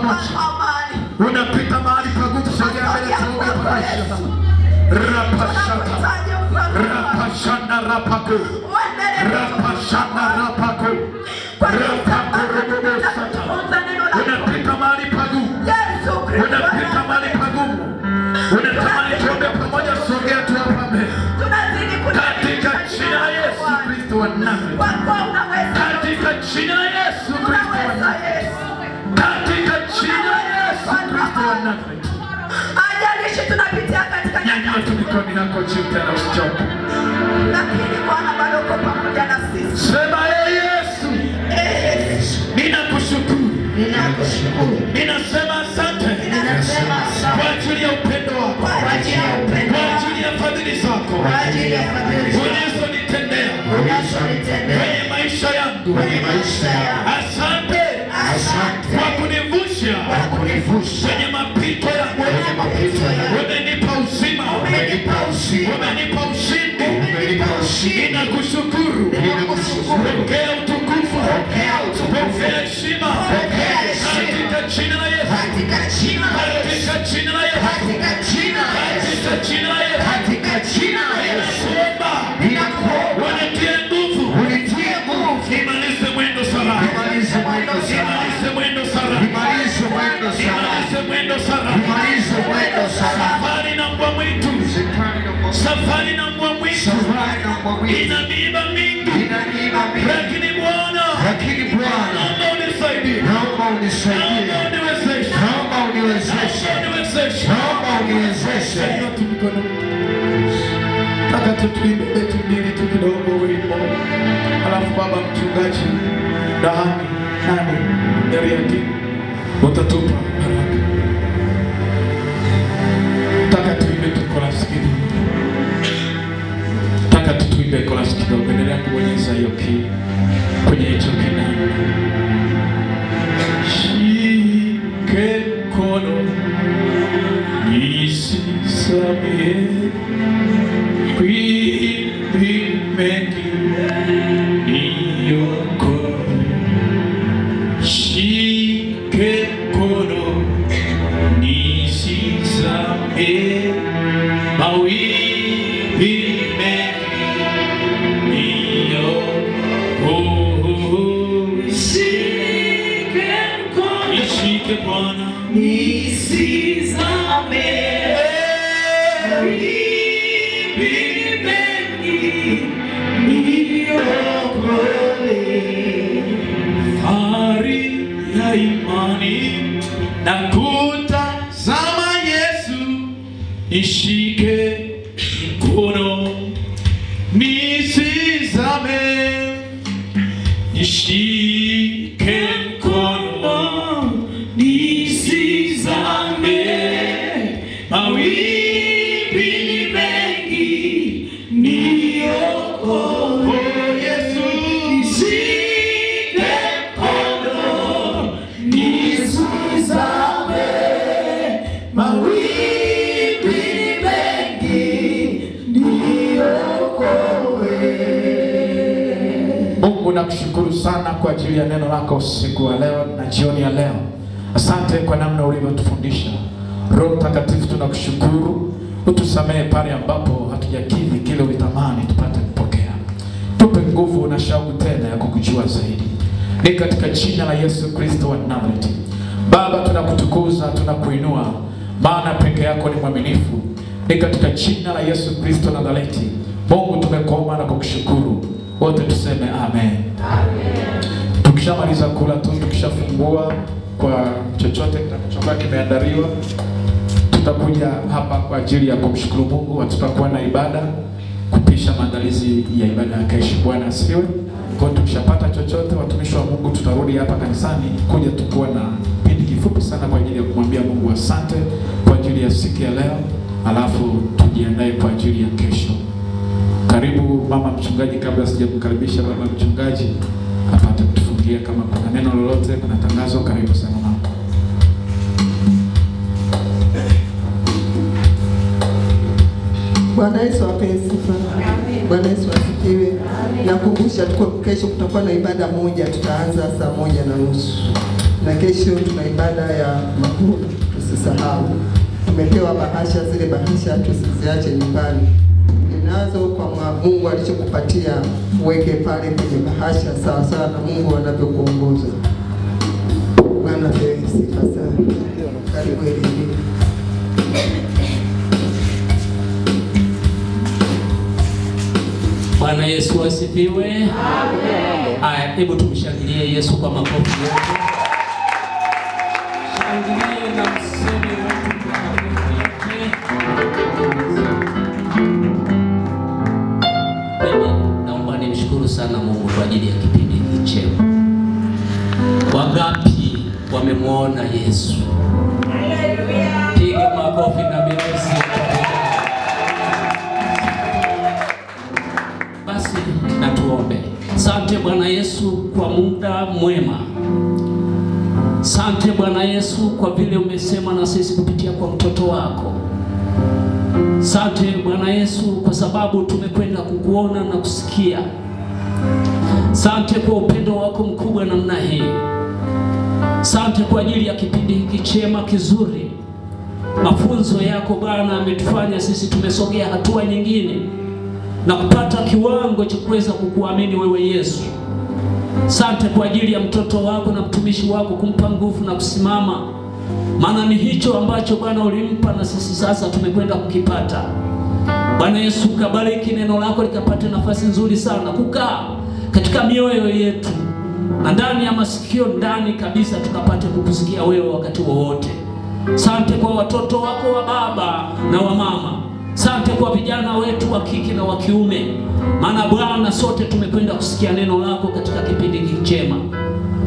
pamoja. Unapita mahali pagumu, sogea mbele tuombe pamoja. Rapashata. Rapashana rapaku. Rapashana rapaku. Rapakurubusata. Unapita mahali pagumu. Unapita mahali pagumu. Unatamani tuombe pamoja, sogea tu hapa mbele. Katika jina la Yesu Kristo wa Nazareti. Katika jina la Yesu Kristo wa Nazareti. Katika jina la Yesu Kristo wa Nazareti. Ajalishi tunapitia katika nyanyua tu mikono yako juu tena usichoke. Lakini Bwana bado uko pamoja na sisi. Sema Yesu. Ninakushukuru. Ninakushukuru. Ninasema asante. Ninasema asante. Kwa ajili ya upendo wako. Kwa ajili ya upendo wako. Kwa ajili ya fadhili zako. Kwa ajili ya fadhili zako. Unazonitendea. Unazonitendea. Kwenye maisha yangu. Kwenye maisha yangu. Asante. Asante. Kwa kunivusha. Kwa kunivusha. Kwenye mapito yangu. Kwenye mapito yangu. Umenipa uzima. Umenipa uzima. Umenipa ushindi. Umenipa ushindi. Ninakushukuru. Ninakushukuru. Pokea utukufu. Pokea utukufu. Pokea heshima. Pokea heshima. Katika jina la Yesu. Katika jina la Yesu. Katika jina la Yesu. Katika jina la Yesu. Katika jina la Yesu. Katika jina la Yesu. Ninakuomba. Unitie nguvu. Unitie nguvu. Nimalize mwendo salama. Nimalize mwendo salama. Nimalize mwendo salama. Nimalize mwendo salama. Nimalize mwendo salama. Nimalize mwendo salama. Safari na mbwa mwitu. Safari na mbwa mwitu. Safari na mbwa mwitu. Ina miiba mingi. Ina miiba mingi. Lakini Bwana. Lakini Bwana. Naomba unisaidie. Naomba unisaidie. Naomba uniwezeshe. Naomba uniwezeshe. Naomba uniwezeshe. Naomba uniwezeshe. Taka tutuimbe betu mbili tu kidogo wimbo. Alafu baba mchungaji Dahani nani Dariati utatupa baraka. Taka tuimbe tu chorus kidogo. Taka tutuimbe chorus kidogo. Endelea kubonyeza hiyo key kwenye hicho kinanda. Shike mkono nisisamehe mengi niokoe. Shike mkono nisisamehe mawimbi mengi niokoe. Shike mkono nishike Bwana nisisamehe mawimbi fahari ya imani na kutazama Yesu. Nishike mkono nisizame. Nishike mkono nisizame. Mawimbi mengi niokoe. Yesu nishike mkono nisizame. Mawimbi mengi niokoe. Mungu nakushukuru sana kwa ajili ya neno lako usiku wa leo na jioni ya leo. Asante kwa namna ulivyotufundisha. Roho Mtakatifu tunakushukuru. Utusamehe pale ambapo hatujakidhi kile ulitamani tupate kupokea. Tupe nguvu na shauku tena ya kukujua zaidi. Ni katika jina la Yesu Kristo wa Nazareti. Baba tunakutukuza, tunakuinua, maana peke yako ni mwaminifu. Ni katika jina la Yesu Kristo wa Nazareti. Mungu tumekuomba na kukushukuru. Wote tuseme amen. Amen. Tukishamaliza kula tu, tukishafungua kwa chochote kitakachokuwa kimeandaliwa, tutakuja hapa kwa ajili ya kumshukuru Mungu. Tutakuwa na ibada kupisha maandalizi ya ibada ya kesho. Bwana asifiwe. Kwa tukishapata chochote, watumishi wa Mungu tutarudi hapa kanisani kuja tukuwa na kipindi kifupi sana kwa ajili ya kumwambia Mungu asante kwa ajili ya siku ya leo, alafu tujiandae kwa ajili ya kesho. Karibu mama mchungaji, kabla sijamkaribisha baba mchungaji apate kutufungia kama kuna neno lolote, kuna tangazo. Karibu sana mama. Bwana Yesu apewe sifa. Bwana Yesu asifiwe. Nakumbusha tuko kesho kutakuwa na ibada moja, tutaanza saa 1:30. na kesho tuna ibada ya mavuno, usisahau. Tumepewa bahasha, zile bahasha tusiziache nyumbani. Ninazo kwa Mungu alichokupatia, uweke pale kwenye bahasha sawa sawa na Mungu anavyokuongoza. Bwana apewe sifa sana. Karibu Elia. Bwana Yesu asifiwe. Amen. Haya, hebu tumshangilie Yesu kwa makofi yote. Shangilie na mseme wetu kwa makofi yote. Mimi naomba nimshukuru sana Mungu kwa ajili ya kipindi hiki chema. Wangapi wamemwona Yesu? Haleluya. Piga makofi na miruzi. Basi na tuombe. Asante Bwana Yesu kwa muda mwema. Asante Bwana Yesu kwa vile umesema na sisi kupitia kwa mtoto wako. Asante Bwana Yesu kwa sababu tumekwenda kukuona na kusikia. Asante kwa upendo wako mkubwa namna hii. Asante kwa ajili ya kipindi hiki chema kizuri. Mafunzo yako Bwana ametufanya sisi tumesogea hatua nyingine na kupata kiwango cha kuweza kukuamini wewe Yesu. Asante kwa ajili ya mtoto wako na mtumishi wako, kumpa nguvu na kusimama, maana ni hicho ambacho Bwana ulimpa na sisi sasa tumekwenda kukipata. Bwana Yesu, kabariki neno lako likapate nafasi nzuri sana kukaa katika mioyo yetu na ndani ya masikio, ndani kabisa tukapate kukusikia wewe wakati wowote. Asante kwa watoto wako wa baba na wa mama. Asante kwa vijana wetu wa kike na wa kiume, maana Bwana sote tumekwenda kusikia neno lako katika kipindi hiki chema.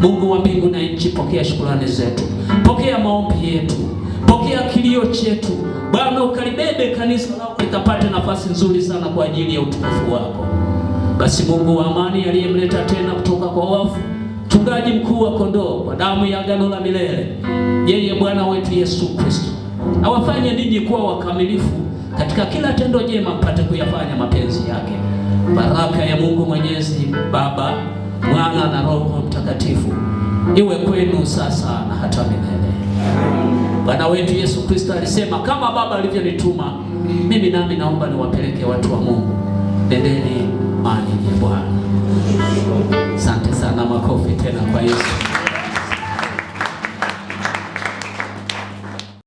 Mungu wa mbingu na nchi, pokea shukrani zetu, pokea maombi yetu, pokea kilio chetu Bwana, ukalibebe kanisa lako likapate nafasi nzuri sana kwa ajili ya utukufu wako. Basi Mungu wa amani aliyemleta tena kutoka kwa wafu mchungaji mkuu wa kondoo kwa damu ya agano la milele, yeye Bwana wetu Yesu Kristo, awafanye ninyi kuwa wakamilifu katika kila tendo jema, mpate kuyafanya mapenzi yake. Baraka ya Mungu Mwenyezi, Baba, Mwana na Roho Mtakatifu iwe kwenu sasa na hata milele. Bwana wetu Yesu Kristo alisema, kama Baba alivyonituma mimi, nami naomba niwapeleke watu wa Mungu. Nendeni